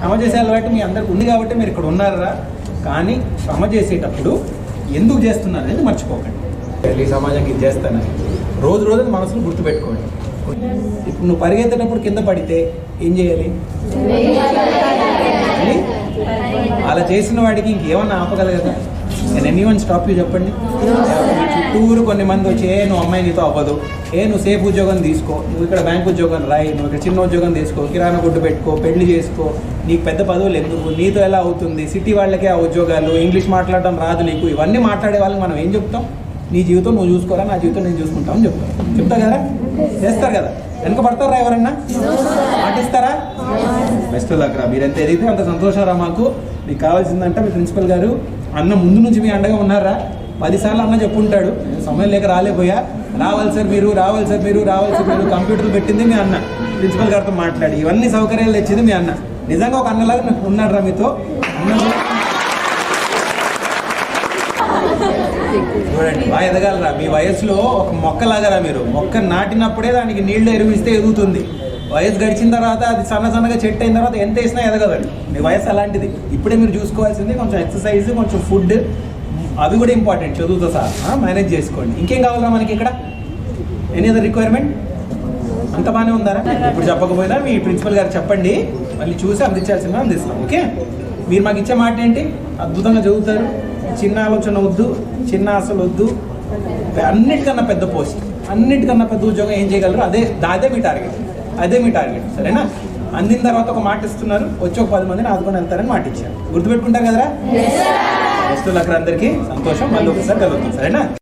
శ్రమ చేసే అలవాటు మీ అందరికి ఉంది కాబట్టి మీరు ఇక్కడ ఉన్నారా. కానీ శ్రమ చేసేటప్పుడు ఎందుకు చేస్తున్నారు అనేది మర్చిపోకండి. ఈ సమాజానికి ఇది చేస్తానని రోజు రోజు మనసును గుర్తుపెట్టుకోండి. ఇప్పుడు నువ్వు పరిగెత్తేటప్పుడు కింద పడితే ఏం చేయాలి? అలా చేసిన వాడికి ఇంకేమన్నా ఆపగలగదా? నేను ఎనీవన్ స్టాప్ యూ చెప్పండి. చుట్టూరు కొన్ని మంది వచ్చి నువ్వు అమ్మాయి నీతో అవ్వదు, నువ్వు సేఫ్ ఉద్యోగం తీసుకో, నువ్వు ఇక్కడ బ్యాంక్ ఉద్యోగం రాయి, నువ్వు ఇక్కడ చిన్న ఉద్యోగం తీసుకో, కిరాణా గుడ్డు పెట్టుకో, పెళ్లి చేసుకో, నీకు పెద్ద పదవులు ఎందుకు, నీతో ఎలా అవుతుంది, సిటీ వాళ్ళకే ఆ ఉద్యోగాలు, ఇంగ్లీష్ మాట్లాడడం రాదు నీకు, ఇవన్నీ మాట్లాడే వాళ్ళకి మనం ఏం చెప్తాం? నీ జీవితం నువ్వు చూసుకోరా, నా జీవితం నేను చూసుకుంటామని చెప్తా కదా. చేస్తారు కదా. వెనక పడతారా ఎవరన్నా? పాటిస్తారా? బెస్ట్ లక్ రా. మీరు ఎంత ఎదిగితే అంత సంతోషం రా. మాకు మీకు కావాల్సిందంటే మీ ప్రిన్సిపల్ గారు అన్న ముందు నుంచి మీ అండగా ఉన్నారా? 10 సార్లు అన్న చెప్పుంటాడు, సమయం లేక రాలేపోయా, రావాలి సార్ మీరు, రావాలి సార్ మీరు, రావాలి సార్ మీరు. కంప్యూటర్లు పెట్టింది మీ అన్న, ప్రిన్సిపల్ గారితో మాట్లాడి ఇవన్నీ సౌకర్యాలు తెచ్చింది మీ అన్న. నిజంగా ఒక అన్నలాగా ఉన్నాడు రా మీతో. చూడండి బాగా ఎదగాలరా. మీ వయసులో ఒక మొక్కలాగరా మీరు. మొక్క నాటినప్పుడే దానికి నీళ్లు ఎరువిస్తే ఎదుగుతుంది. వయసు గడిచిన తర్వాత అది సన్నగా చెట్టు అయిన తర్వాత ఎంత వేసినా ఎదగదండి. మీ వయసు అలాంటిది. ఇప్పుడే మీరు చూసుకోవాల్సింది కొంచెం ఎక్సర్సైజ్, కొంచెం ఫుడ్, అవి కూడా ఇంపార్టెంట్. చదువుతో సహా మేనేజ్ చేసుకోండి. ఇంకేం కావాలా మనకి ఇక్కడ? Any other requirement? అంత బాగానే ఉందారా? ఇప్పుడు చెప్పకపోయినా మీ ప్రిన్సిపల్ గారు చెప్పండి, మళ్ళీ చూసి అందించాల్సిందిగా అందిస్తాం. ఓకే? మీరు మాకు ఇచ్చే మాట ఏంటి? అద్భుతంగా చదువుతారు, చిన్న ఆలోచన వద్దు, చిన్న ఆశలు వద్దు, అన్నిటికన్నా పెద్ద పోస్ట్, అన్నిటికన్నా పెద్ద ఉద్యోగం ఏం చేయగలరు, అదే మీ టార్గెట్, అదే మీ టార్గెట్. సరేనా? అందిన తర్వాత ఒక మాట ఇస్తున్నారు, వచ్చి ఒక 10 మందిని ఆదుకొని వెళ్తారని మాట ఇచ్చారు. గుర్తుపెట్టుకుంటారు కదరా? బెస్ట్ లక్ అందరికీ. సంతోషం. మళ్ళీ ఒకసారి కలుగుతాం. సరేనా?